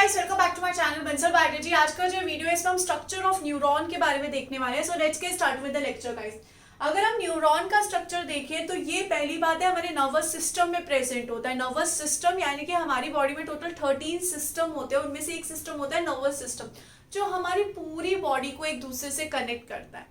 Guys, welcome back to my channel Bansal biology. आज का जो वीडियो है इसमें हम स्ट्रक्चर ऑफ न्यूरॉन के बारे में देखने वाले हैं। So let's get start with the lecture guys. अगर हम न्यूरॉन का स्ट्रक्चर देखें तो ये पहली बात है हमारे नर्वस सिस्टम में प्रेजेंट होता है। नर्वस सिस्टम यानी कि हमारी बॉडी में टोटल 13 सिस्टम होते हैं, उनमें से एक सिस्टम होता है नर्वस सिस्टम, जो हमारी पूरी बॉडी को एक दूसरे से कनेक्ट करता है।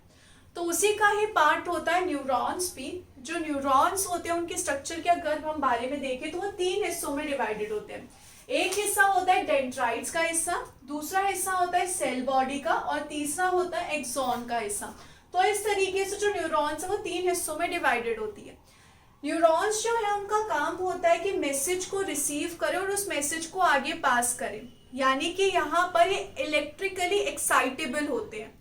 तो उसी का ही पार्ट होता है न्यूरॉन्स भी। जो न्यूरॉन्स होते हैं उनके स्ट्रक्चर के अगर हम बारे में देखें तो वो 3 हिस्सों में डिवाइडेड होते हैं। एक हिस्सा होता है डेंड्राइट्स का हिस्सा, दूसरा हिस्सा होता है सेल बॉडी का, और तीसरा होता है एक्सॉन का हिस्सा। तो इस तरीके से जो न्यूरॉन्स है वो 3 हिस्सों में डिवाइडेड होती है। न्यूरॉन्स जो है उनका काम होता है कि मैसेज को रिसीव करे और उस मैसेज को आगे पास करे, यानी कि यहाँ पर ये इलेक्ट्रिकली एक्साइटेबल होते हैं।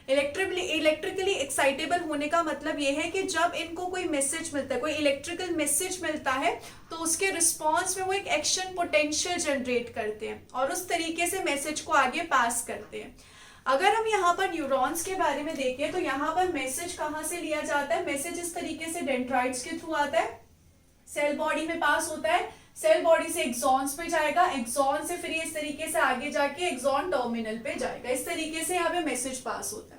इलेक्ट्रिकली एक्साइटेबल होने का मतलब ये है कि जब इनको कोई मैसेज मिलता है, कोई इलेक्ट्रिकल मैसेज मिलता है, तो उसके रिस्पॉन्स में वो एक एक्शन पोटेंशियल जनरेट करते हैं और उस तरीके से मैसेज को आगे पास करते हैं। अगर हम यहाँ पर न्यूरॉन्स के बारे में देखें तो यहाँ पर मैसेज कहाँ से लिया जाता है। मैसेज इस तरीके से डेंड्राइट्स के थ्रू आता है, सेल बॉडी में पास होता है, सेल बॉडी से एक्सॉन्स पे जाएगा, एक्सॉन से फिर इस तरीके से आगे जाके एक्सॉन टर्मिनल पे जाएगा। इस तरीके से यहाँ पे मैसेज पास होता है।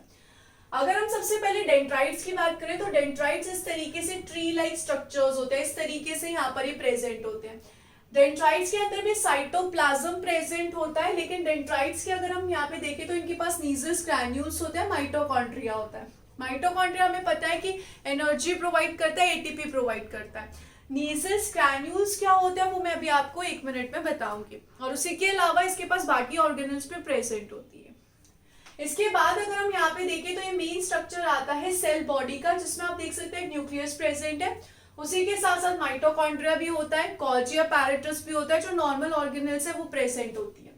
अगर हम सबसे पहले डेंड्राइट्स की बात करें तो डेंड्राइट्स इस तरीके से ट्री लाइक स्ट्रक्चर्स होते हैं, इस तरीके से यहाँ पर ही प्रेजेंट होते हैं। डेंड्राइट्स के अंदर भी साइटोप्लाज्म प्रेजेंट होता है, लेकिन डेंड्राइट्स के अगर हम यहाँ पे देखें तो इनके पास नीजस ग्रैन्यूल्स होते हैं, माइटोकॉन्ड्रिया होता है। माइटोकॉन्ड्रिया हमें पता है कि एनर्जी प्रोवाइड करता है, एटीपी प्रोवाइड करता है। नीजस ग्रैन्यूल्स क्या होते हैं वो मैं अभी आपको 1 मिनट में बताऊंगी, और उसी के अलावा इसके पास बाकी ऑर्गेनल्स भी प्रेजेंट होती है। इसके बाद अगर हम यहाँ पे देखें तो ये मेन स्ट्रक्चर आता है सेल बॉडी का, जिसमें आप देख सकते हैं न्यूक्लियस प्रेजेंट है, उसी के साथ साथ माइटोकॉन्ड्रिया भी होता है, गोल्गी apparatus भी होता है, जो नॉर्मल ऑर्गेनल्स है वो प्रेजेंट होती है।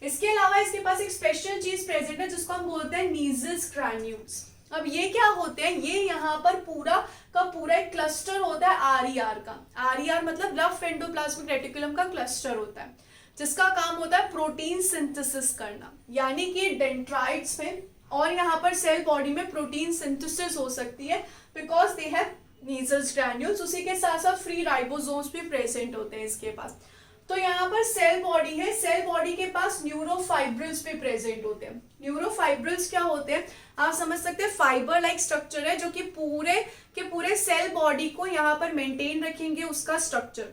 इसके अलावा इसके पास एक स्पेशल चीज प्रेजेंट है जिसको हम बोलते हैं नीजस ग्रैन्यूल्स। अब ये क्या होते हैं, ये यहाँ पर पूरा का पूरा एक क्लस्टर होता है आरईआर का। आरईआर मतलब रफ एंडोप्लाज्मिक रेटिकुलम का क्लस्टर होता है, जिसका काम होता है प्रोटीन सिंथेसिस करना, यानी कि डेंड्राइट्स में और यहाँ पर सेल बॉडी में प्रोटीन सिंथेसिस हो सकती है बिकॉज दे हैव नीजस ग्रैन्यूल्स। उसी के साथ साथ फ्री राइबोसोम्स भी प्रेजेंट होते हैं इसके पास। तो यहाँ पर सेल बॉडी है, सेल बॉडी के पास न्यूरोफाइब्रिल्स भी प्रेजेंट होते हैं। न्यूरोफाइब्रिल्स क्या होते हैं आप समझ सकते हैं, फाइबर लाइक स्ट्रक्चर है जो कि पूरे के पूरे सेल बॉडी को यहाँ पर मेंटेन रखेंगे उसका स्ट्रक्चर।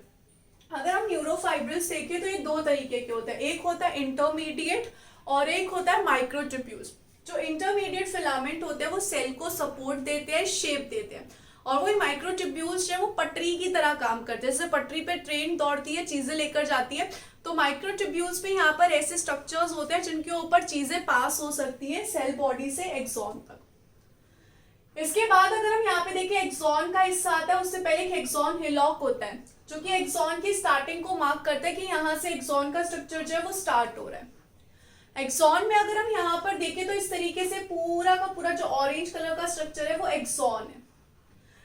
अगर हम न्यूरोफाइब्रिल्स देखें तो ये 2 तरीके के होते हैं, एक होता है इंटरमीडिएट और एक होता है माइक्रोट्यूब्यूल्स। जो इंटरमीडिएट फिलामेंट होते हैं वो सेल को सपोर्ट देते हैं, शेप देते हैं, और वो माइक्रोट्यूब्यूल्स जो है वो पटरी की तरह काम करते हैं। जैसे पटरी पे ट्रेन दौड़ती है, चीजें लेकर जाती है, तो माइक्रोट्यूब्यूल्स में यहाँ पर ऐसे स्ट्रक्चर्स होते हैं जिनके ऊपर चीजें पास हो सकती है सेल बॉडी से एक्सॉन तक। इसके बाद अगर हम यहाँ पे देखें एक्सॉन का हिस्सा आता है, उससे पहले एक एक्सॉन हिलॉक होता है जो कि एक्सॉन की स्टार्टिंग को मार्क करता है कि यहाँ से एक्सॉन का स्ट्रक्चर जो है वो स्टार्ट हो रहा है। एक्सॉन में अगर हम यहाँ पर देखें तो इस तरीके से पूरा का पूरा जो ऑरेंज कलर का स्ट्रक्चर है वो एक्सॉन है।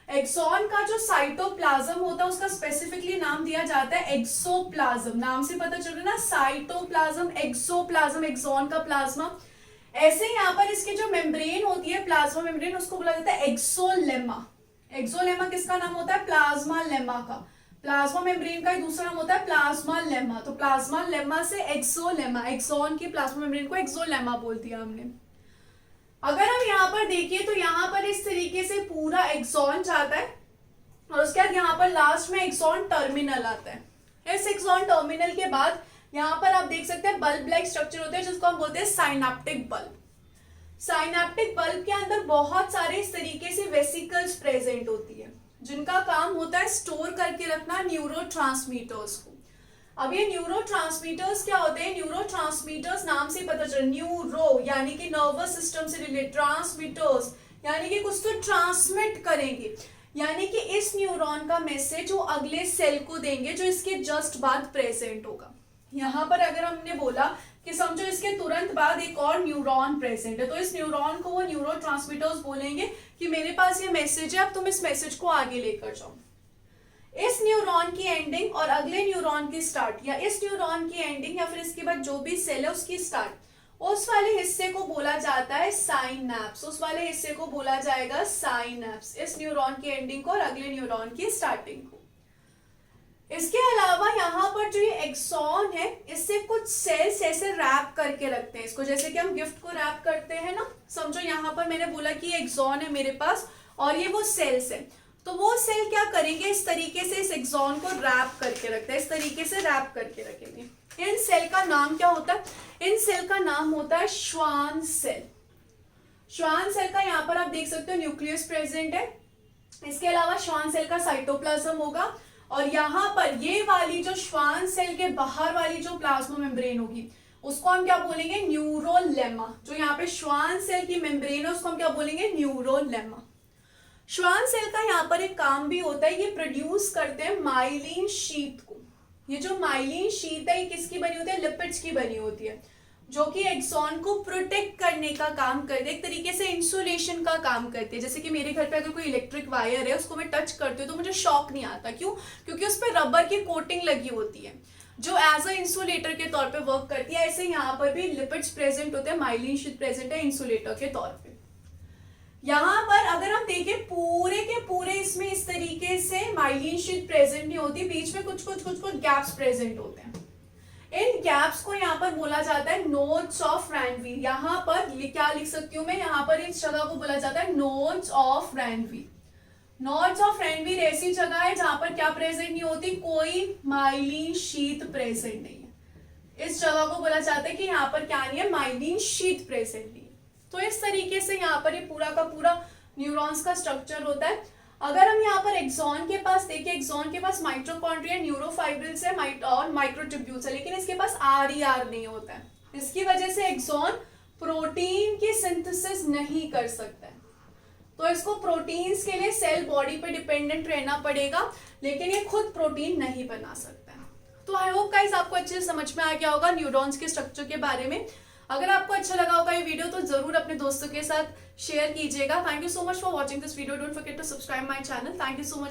एक्सॉन का जो साइटोप्लाज्म होता है उसका स्पेसिफिकली नाम दिया जाता है एक्सोप्लाज्म। नाम से पता चल रहा है ना, साइटोप्लाज्म, एक्सोप्लाज्म, एक्सॉन का प्लाज्मा। ऐसे यहाँ पर इसकी जो मेम्ब्रेन होती है, प्लाज्मा मेम्ब्रेन, उसको बोला जाता है एक्सोलेमा। एक्सोलेमा किसका नाम होता है, प्लाज्मा लेमा का। प्लाज्मा मेम्ब्रेन का दूसरा नाम होता है प्लाज्मा लेमा। तो प्लाज्मा लेमा से एक्सोलेमा, एक्सॉन की प्लाज्मा मेम्ब्रेन को एक्सोलेमा बोल दिया हमने। अगर हम यहाँ पर देखिए तो यहाँ पर इस तरीके से पूरा एक्सॉन जाता है और उसके बाद यहाँ पर लास्ट में एक्सॉन टर्मिनल आता है। इस एक्सॉन टर्मिनल के बाद यहाँ पर आप देख सकते हैं बल्ब लाइक स्ट्रक्चर होते हैं जिसको हम बोलते हैं साइनेप्टिक बल्ब। साइनेप्टिक बल्ब के अंदर बहुत सारे इस तरीके से वेसिकल्स प्रेजेंट होती है जिनका काम होता है स्टोर करके रखना न्यूरोट्रांसमीटर्स को। अब ये न्यूरोट्रांसमीटर्स क्या होते हैं, न्यूरोट्रांसमीटर्स नाम से पता चल, न्यूरो यानी कि नर्वस सिस्टम से रिलेटेड, ट्रांसमीटर्स यानी कि कुछ तो ट्रांसमिट करेंगे, यानी कि इस न्यूरॉन का मैसेज वो अगले सेल को देंगे जो इसके जस्ट बाद प्रेजेंट होगा। यहाँ पर अगर हमने बोला कि समझो इसके तुरंत बाद एक और न्यूरॉन प्रेजेंट है, तो इस न्यूरॉन को वो न्यूरोट्रांसमीटर्स बोलेंगे कि मेरे पास ये मैसेज है, अब तुम इस मैसेज को आगे लेकर जाओ। इस न्यूरॉन की एंडिंग और अगले न्यूरॉन की स्टार्ट, या इस न्यूरॉन की एंडिंग या फिर इसके बाद जो भी सेल है उसकी स्टार्ट, उस वाले हिस्से को बोला जाता है साइनैप्स। उस वाले हिस्से को बोला जाएगा साइनैप्स, इस न्यूरॉन की एंडिंग को और अगले न्यूरॉन की स्टार्टिंग को। इसके अलावा यहाँ पर जो ये एक्सॉन है, इससे कुछ सेल्स ऐसे रैप करके रखते हैं इसको, जैसे कि हम गिफ्ट को रैप करते हैं ना। समझो यहाँ पर मैंने बोला कि एक्सॉन है मेरे पास और ये वो सेल्स है, तो वो सेल क्या करेंगे, इस तरीके से इस एक्सॉन को रैप करके रखते हैं, इस तरीके से रैप करके रखेंगे। इन सेल का नाम क्या होता है, इन सेल का नाम होता है श्वान सेल। श्वान सेल का यहाँ पर आप देख सकते हो न्यूक्लियस प्रेजेंट है। इसके अलावा श्वान सेल का साइटोप्लाज्म होगा, और यहाँ पर ये वाली जो श्वान सेल के बाहर वाली जो प्लाज्मा मेम्ब्रेन होगी उसको हम क्या बोलेंगे, न्यूरोलेमा। जो यहाँ पे श्वान सेल की मेम्ब्रेन है उसको हम क्या बोलेंगे, न्यूरोलेमा। श्वान सेल का यहाँ पर एक काम भी होता है, ये प्रोड्यूस करते हैं माइलिन शीट को। ये जो माइलिन शीट है ये किसकी बनी होती है, लिपिड्स की बनी होती है, जो कि एक्सॉन को प्रोटेक्ट करने का काम करते हैं, एक तरीके से इंसुलेशन का काम करते हैं। जैसे कि मेरे घर पे अगर कोई इलेक्ट्रिक वायर है उसको मैं टच करती हूँ तो मुझे शॉक नहीं आता, क्यों, क्योंकि उस पर रबर की कोटिंग लगी होती है जो एज अ इंसुलेटर के तौर पे वर्क करती है। ऐसे यहाँ पर भी लिपिड्स प्रेजेंट होते हैं, माइलिन शीट प्रेजेंट है इंसुलेटर के तौर पे। यहाँ पर अगर हम देखें पूरे के पूरे इसमें इस तरीके से माइलिन शीट प्रेजेंट नहीं होती, बीच में कुछ गैप्स प्रेजेंट होते हैं। इन गैप्स को यहाँ पर बोला जाता है नोड्स ऑफ रैनवीर। यहाँ पर क्या लिख सकती हूँ मैं, यहाँ पर इस जगह को बोला जाता है नोड्स ऑफ रैनवीर। नोड्स ऑफ रैनवीर ऐसी जगह है जहां पर क्या प्रेजेंट नहीं होती, कोई माइलिन शीट प्रेजेंट नहीं है। इस जगह को बोला जाता है कि यहाँ पर क्या नहीं है, माइलिन शीट प्रेजेंट नहीं है। तो इस तरीके से यहाँ पर ये पूरा का पूरा न्यूरॉन्स का स्ट्रक्चर होता है। अगर हम यहाँ पर एक्सॉन के पास देखें, एक्सॉन के पास माइटोकॉन्ड्रिया, न्यूरोफाइब्रिल्स है और माइक्रोट्यूब्यूल्स है, लेकिन इसके पास आर नहीं होता है। इसकी वजह से एक्सॉन प्रोटीन की सिंथेसिस नहीं कर सकता है, तो इसको प्रोटीन्स के लिए सेल बॉडी पे डिपेंडेंट रहना पड़ेगा, लेकिन ये खुद प्रोटीन नहीं बना सकता है। तो आई होप गाइस आपको अच्छे से समझ में आ गया होगा न्यूरॉन्स के स्ट्रक्चर के बारे में। अगर आपको अच्छा लगा होगा ये वीडियो तो जरूर अपने दोस्तों के साथ शेयर कीजिएगा। Thank you so much for watching this video. Don't forget to subscribe my channel. Thank you so much.